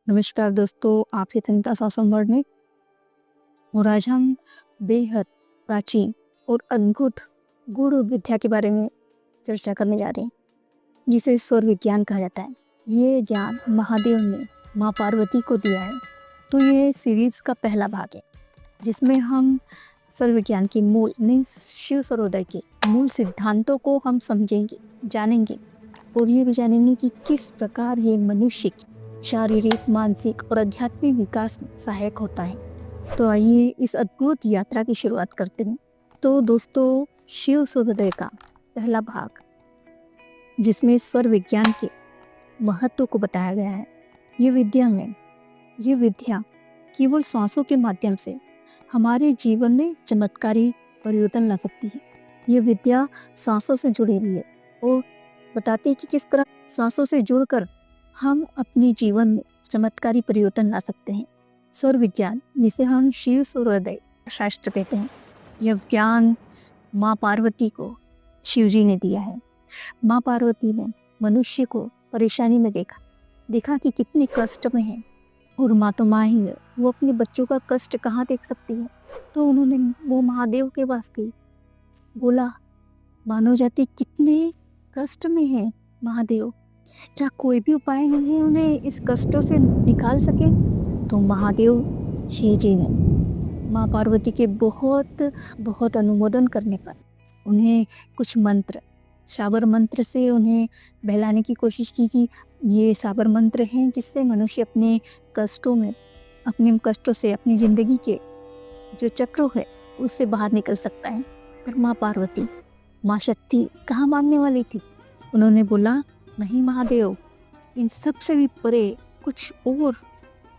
नमस्कार दोस्तों, आप हैं संगीता सासम वर्ड में और आज हम बेहद प्राचीन और अद्भुत गूढ़ विद्या के बारे में चर्चा करने जा रहे हैं, जिसे स्वर विज्ञान कहा जाता है। ये ज्ञान महादेव ने माँ पार्वती को दिया है। तो ये सीरीज का पहला भाग है, जिसमें हम स्वर विज्ञान की मूल शिव सर्वोदय के मूल सिद्धांतों को हम समझेंगे, जानेंगे और ये भी जानेंगे कि किस प्रकार ये मनुष्य की शारीरिक, मानसिक और आध्यात्मिक विकास में सहायक होता है। तो आइए इस अद्भुत यात्रा की शुरुआत करते हैं। तो दोस्तों, शिव सर्वोदय का पहला भाग, जिसमें स्वर विज्ञान के महत्व को बताया गया है। ये विद्या केवल सांसों के माध्यम से हमारे जीवन में चमत्कारी परिवर्तन ला सकती है। ये विद्या सांसों से जुड़ी हुई है और बताती है कि किस तरह सांसों से जुड़कर हम अपने जीवन में चमत्कारी परिवर्तन ला सकते हैं। स्वर विज्ञान, जिसे हम शिव सर्वोदय शास्त्र कहते हैं, यह ज्ञान माँ पार्वती को शिव जी ने दिया है। माँ पार्वती ने मनुष्य को परेशानी में देखा कि कितने कष्ट में है, और माँ तो माँ ही है, वो अपने बच्चों का कष्ट कहाँ देख सकती है। तो उन्होंने वो महादेव के पास गई, बोला, मानव जाति कितने कष्ट में है महादेव, क्या कोई भी उपाय नहीं है उन्हें इस कष्टों से निकाल सके। तो महादेव शिव जी ने माँ पार्वती के बहुत अनुमोदन करने पर उन्हें कुछ मंत्र, साबर मंत्र से उन्हें बहलाने की कोशिश की कि ये साबर मंत्र हैं जिससे मनुष्य अपने कष्टों से अपनी जिंदगी के जो चक्र है उससे बाहर निकल सकता है। पर माँ पार्वती, माँ शक्ति कहाँ मानने वाली थी। उन्होंने बोला, नहीं महादेव, इन सब से भी परे कुछ और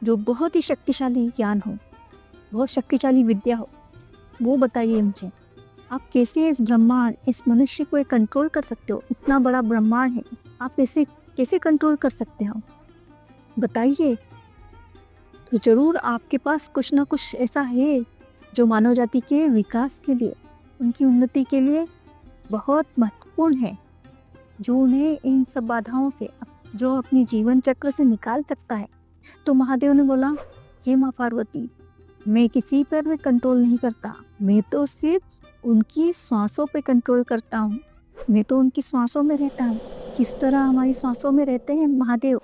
जो बहुत ही शक्तिशाली ज्ञान हो, बहुत शक्तिशाली विद्या हो, वो बताइए मुझे। आप कैसे इस ब्रह्मांड, इस मनुष्य को कंट्रोल कर सकते हो। इतना बड़ा ब्रह्मांड है, आप इसे कैसे कंट्रोल कर सकते हो, बताइए। तो जरूर आपके पास कुछ ना कुछ ऐसा है जो मानव जाति के विकास के लिए, उनकी उन्नति के लिए बहुत महत्वपूर्ण है, जो उन्हें इन सब बाधाओं से, जो अपने जीवन चक्र से निकाल सकता है। तो महादेव ने बोला, हे माँ पार्वती, मैं किसी पर भी कंट्रोल नहीं करता, मैं तो सिर्फ उनकी सांसों पे कंट्रोल करता हूँ। मैं तो उनकी सांसों में रहता हूँ। किस तरह हमारी सांसों में रहते हैं महादेव।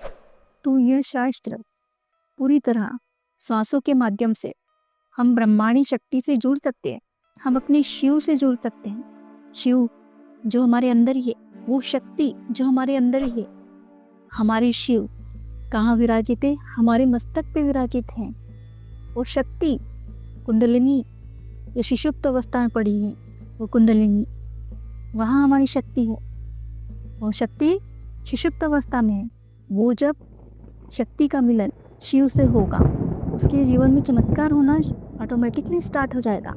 तो यह शास्त्र पूरी तरह सांसों के माध्यम से हम ब्रह्मांडी शक्ति से जुड़ सकते हैं, हम अपने शिव से जुड़ सकते हैं। शिव जो हमारे अंदर ही है, वो शक्ति जो हमारे अंदर ही है। हमारे शिव कहाँ विराजित है, हमारे मस्तक पे विराजित हैं। और शक्ति कुंडलिनी जो सुषुप्त अवस्था में पड़ी है, वो कुंडलिनी, वहाँ हमारी शक्ति है। और शक्ति सुषुप्त अवस्था में है। वो जब शक्ति का मिलन शिव से होगा, उसके जीवन में चमत्कार होना ऑटोमेटिकली स्टार्ट हो जाएगा।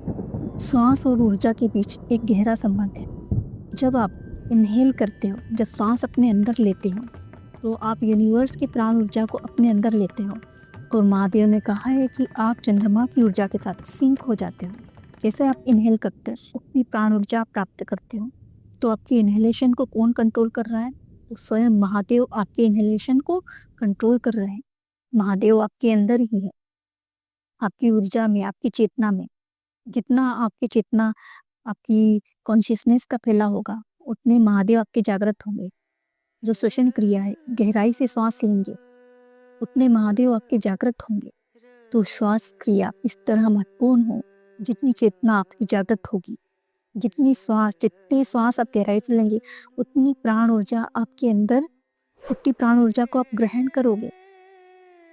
श्वास और ऊर्जा के बीच एक गहरा संबंध है। जब आप इनहेल करते हो, जब सांस अपने अंदर लेते हो, तो आप यूनिवर्स की प्राण ऊर्जा को अपने अंदर लेते हो। और महादेव ने कहा है कि आप चंद्रमा की ऊर्जा के साथ सिंक हो जाते हो। जैसे आप इनहेल करते हो, अपनी प्राण ऊर्जा प्राप्त करते हो। तो आपकी इनहेलेशन को कौन कंट्रोल कर रहा है? तो स्वयं महादेव आपके इनहेलेशन को कंट्रोल कर रहे हैं। महादेव आपके अंदर ही है, आपकी ऊर्जा में, आपकी चेतना में। जितना आपकी चेतना, आपकी कॉन्शियसनेस का फैला होगा, उतने महादेव आपके जागृत होंगे। जो श्वसन क्रिया है, गहराई से श्वास लेंगे, उतने महादेव आपके जागृत होंगे। तो श्वास क्रिया इस तरह महत्वपूर्ण हो, जितनी चेतना आपकी जागृत होगी, जितने श्वास आप गहराई से लेंगे, उतनी प्राण ऊर्जा आपके अंदर, उतनी प्राण ऊर्जा को आप ग्रहण करोगे।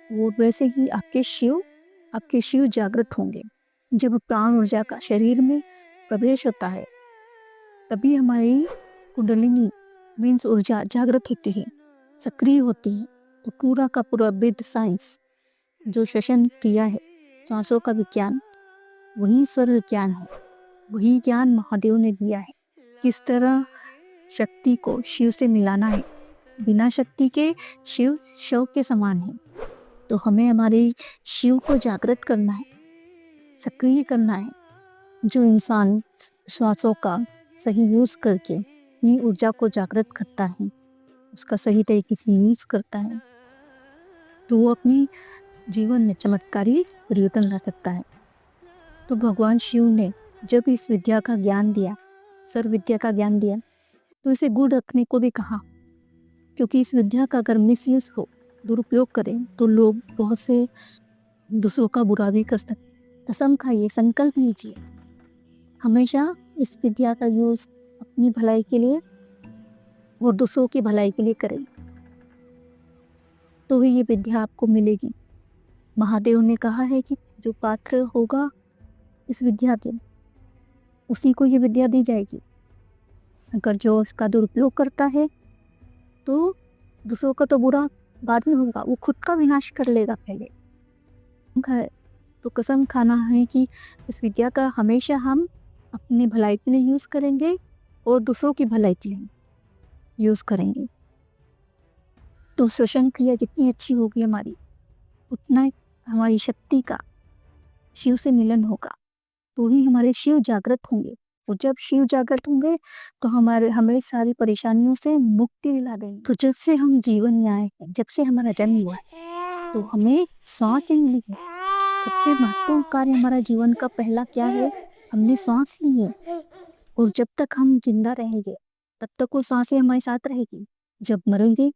वो वैसे ही आपके शिव जागृत होंगे। जब प्राण ऊर्जा का शरीर में प्रवेश होता है, तभी हमारी कुंडलिनी मीन्स ऊर्जा जागृत होती है, सक्रिय होती है। तो पूरा का पूरा वेद साइंस, जो श्वसन क्रिया है, सांसों का विज्ञान, वही स्वर विज्ञान है। वही ज्ञान महादेव ने दिया है, किस तरह शक्ति को शिव से मिलाना है। बिना शक्ति के शिव शव के समान है। तो हमें हमारे शिव को जागृत करना है, सक्रिय करना है। जो इंसान श्वासों का सही यूज करके अपनी ऊर्जा को जागृत करता है, उसका सही तरीके से यूज करता है, तो वो अपनी जीवन में चमत्कारी परिवर्तन ला सकता है। तो भगवान शिव ने जब इस विद्या का ज्ञान दिया, सर्व विद्या का ज्ञान दिया, तो इसे गुड़ रखने को भी कहा, क्योंकि इस विद्या का अगर मिसयूज हो, दुरुपयोग करें, तो लोग बहुत से दूसरों का बुरा भी कर सकते। कसम खाइए, संकल्प लीजिए, हमेशा इस विद्या का यूज अपनी भलाई के लिए और दूसरों की भलाई के लिए करें, तो ही ये विद्या आपको मिलेगी। महादेव ने कहा है कि जो पात्र होगा इस विद्या के, उसी को ये विद्या दी जाएगी। अगर जो इसका दुरुपयोग करता है तो दूसरों का तो बुरा बाद में होगा, वो खुद का विनाश कर लेगा पहले। तो कसम खाना है कि इस विद्या का हमेशा हम अपनी भलाई के लिए यूज़ करेंगे और दूसरों की भलाई के लिए यूज़ करेंगे। तो श्वसन क्रिया जितनी अच्छी होगी हमारी, उतना हमारी शक्ति का शिव से मिलन होगा, तो ही हमारे शिव जागृत होंगे। और जब शिव जागृत होंगे तो हमें सारी परेशानियों से मुक्ति दिला देंगे। तो जब से हम जीवन में आए हैं, जब से हमारा जन्म हुआ है, तो हमें सांस ही मिली है। सबसे महत्वपूर्ण कार्य हमारा जीवन का पहला क्या है? हमने सांस ली है, और जब तक हम जिंदा रहेंगे तब तक वो सांसें हमारे साथ रहेगी। जब मरेंगे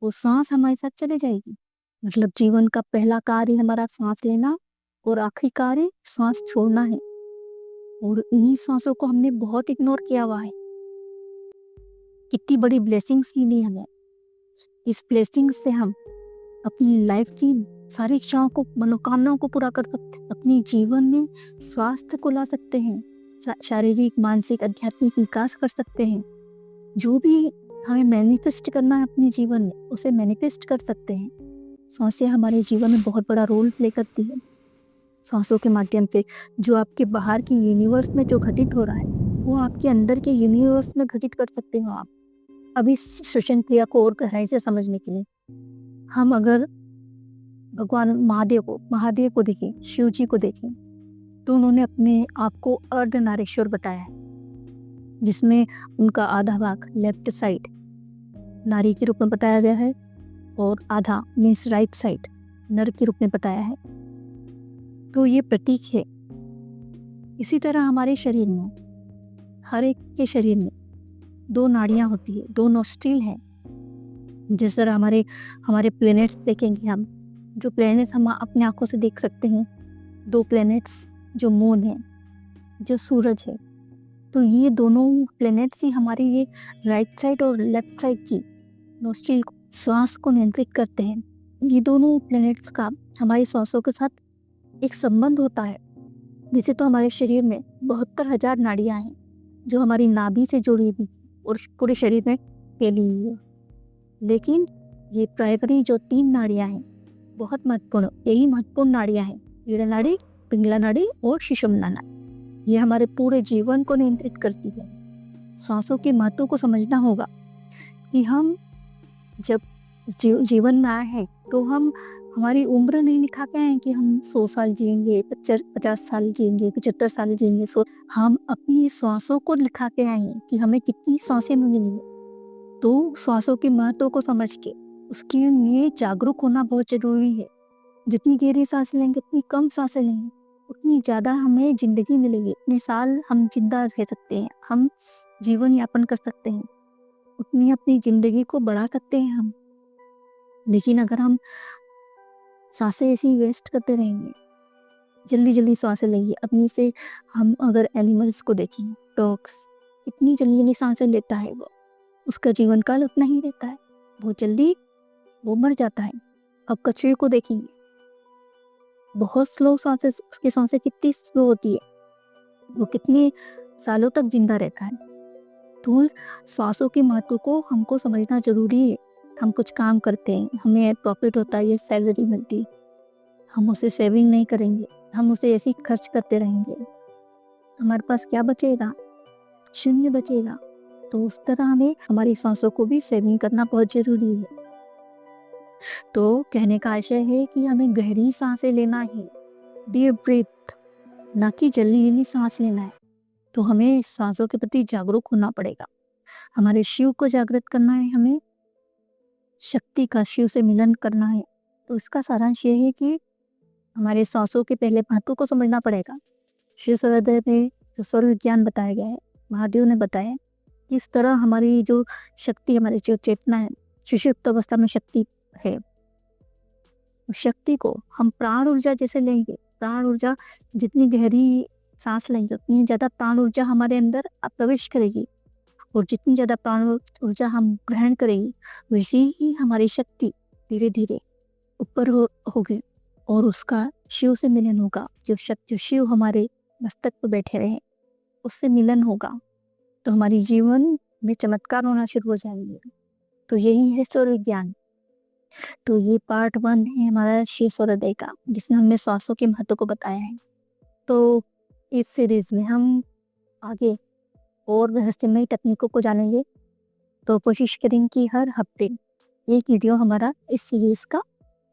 वो सांस हमारे साथ चले जाएगी। मतलब जीवन का पहला कार्य हमारा सांस लेना और आखिरी कार्य सांस छोड़ना है। और इन्हीं सांसों को हमने बहुत इग्नोर किया हुआ है। कितनी बड़ी ब्लेसिंग्स मिली हमें। इस ब्लेसिंग्स से हम अपनी लाइफ की सारी इच्छाओं को, मनोकामनाओं को पूरा कर सकते हैं। अपनी जीवन में स्वास्थ्य को ला सकते हैं, शारीरिक, मानसिक, आध्यात्मिक विकास कर सकते हैं। जो भी हमें मैनिफेस्ट करना है अपने जीवन में, उसे मैनिफेस्ट कर सकते हैं। सांसें हमारे जीवन में बहुत बड़ा रोल प्ले करती है। सांसों के माध्यम से जो आपके बाहर की यूनिवर्स में जो घटित हो रहा है, वो आपके अंदर के यूनिवर्स में घटित कर सकते हो आप। अब इस श्वसन क्रिया को और गहराई से समझने के लिए हम अगर भगवान महादेव को देखें, शिव जी को देखें, तो उन्होंने अपने आप को अर्धनारीश्वर बताया है, जिसमें उनका आधा भाग लेफ्ट साइड नारी के रूप में बताया गया है और आधा मीन्स राइट साइड नर के रूप में बताया है। तो ये प्रतीक है। इसी तरह हमारे शरीर में, हर एक के शरीर में 2 नाड़ियाँ होती है, 2 नोस्ट्रिल हैं। जिस तरह हमारे प्लैनेट्स देखेंगे हम, जो प्लैनेट्स हम अपने आंखों से देख सकते हैं, 2 प्लैनेट्स जो मून है, जो सूरज है, तो ये दोनों प्लैनेट्स ही हमारी ये राइट साइड और लेफ्ट साइड की नोस्ट्रिल श्वास को नियंत्रित करते हैं। ये दोनों प्लैनेट्स का हमारी श्वासों के साथ एक संबंध होता है। जैसे तो हमारे शरीर में 72,000 नाड़ियाँ हैं, जो हमारी नाभि से जुड़ी हुई और पूरे शरीर में फैली हुई है। लेकिन ये प्राइमरी जो 3 नाड़ियाँ हैं, बहुत महत्वपूर्ण, यही महत्वपूर्ण नाड़ियाँ हैं, ईड़ा नाड़ी, पिंगला नाड़ी और सुषुम्ना नाड़ी। ये हमारे पूरे जीवन को नियंत्रित करती है। सांसों के महत्व को समझना होगा कि हम जब जीवन में आए हैं, तो हम हमारी उम्र नहीं लिखा के आए कि हम 100 साल जिएंगे, 50 साल जिएंगे, 75 साल जिएंगे। हम अपनी श्वासों को लिखा के आए हैं कि हमें कितनी सांसें मिलेंगी। तो श्वासों के महत्व को समझ के उसके लिए जागरूक होना बहुत जरूरी है। जितनी गहरी सांस लेंगे, उतनी कम सांसें लेंगे, उतनी ज़्यादा हमें जिंदगी मिलेगी। इतने साल हम जिंदा रह सकते हैं, हम जीवन यापन कर सकते हैं, उतनी अपनी जिंदगी को बढ़ा सकते हैं हम। लेकिन अगर हम सांसें ऐसी वेस्ट करते रहेंगे, जल्दी जल्दी सांसें लेंगे अपनी से, हम अगर एनिमल्स को देखें, डॉग्स कितनी जल्दी जल्दी सांसें लेता है, वो उसका जीवन काल उतना ही रहता है, बहुत जल्दी वो मर जाता है। अब कछुए को देखेंगे, बहुत स्लो सांसें, उसकी सांसें कितनी स्लो होती है, वो कितने सालों तक जिंदा रहता है। तो सांसों के महत्व को हमको समझना जरूरी है। हम कुछ काम करते हैं, हमें प्रॉफिट होता है, ये सैलरी मिलती है, हम उसे सेविंग नहीं करेंगे, हम उसे ऐसे ही खर्च करते रहेंगे, हमारे पास क्या बचेगा? शून्य बचेगा। तो उस तरह हमें हमारी सांसों को भी सेविंग करना बहुत जरूरी है। तो कहने का आशय है कि हमें गहरी सांसें लेना है, डीप ब्रीथ, ना कि जल्दी जल्दी सांस लेना है। तो हमें सांसों के प्रति जागरूक होना पड़ेगा, हमारे शिव को जागृत करना है, हमें शक्ति का, शिव से मिलन करना है, तो इसका सारांश ये है कि हमारे सांसों के पहले महत्व को समझना पड़ेगा। शिव सर्वोदय में जो स्वर विज्ञान बताया गया है, महादेव ने बताया किस तरह हमारी जो शक्ति, हमारी जो चेतना है, सुषुप्त अवस्था में शक्ति है, उस शक्ति को हम प्राण ऊर्जा जैसे लेंगे, प्राण ऊर्जा जितनी गहरी सांस लेंगे उतनी ज़्यादा प्राण ऊर्जा हमारे अंदर प्रवेश करेगी, और जितनी ज़्यादा प्राण ऊर्जा हम ग्रहण करेंगे वैसे ही हमारी शक्ति धीरे धीरे ऊपर होगी, और उसका शिव से मिलन होगा। जो शिव हमारे मस्तक पर बैठे रहे उससे मिलन होगा, तो हमारी जीवन में चमत्कार होना शुरू हो जाएंगे। तो यही है सौर विज्ञान। तो ये पार्ट 1 है हमारा शिव सर्वोदय का, जिसमें हमने श्वासों के महत्व को बताया है। तो इस सीरीज में हम आगे और रहस्यमयी तकनीकों को जानेंगे। तो कोशिश करेंगे कि हर हफ्ते एक वीडियो हमारा इस सीरीज का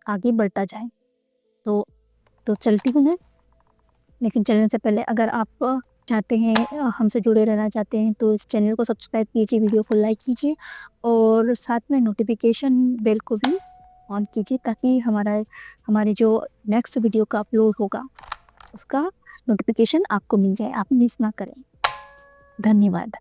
आगे बढ़ता जाए। तो चलती हूँ मैं, लेकिन चलने से पहले अगर आप चाहते हैं, हमसे जुड़े रहना चाहते हैं, तो इस चैनल को सब्सक्राइब कीजिए, वीडियो को लाइक कीजिए और साथ में नोटिफिकेशन बेल को भी ऑन कीजिए, ताकि हमारे जो नेक्स्ट वीडियो का अपलोड होगा उसका नोटिफिकेशन आपको मिल जाए, आप मिस ना करें। धन्यवाद।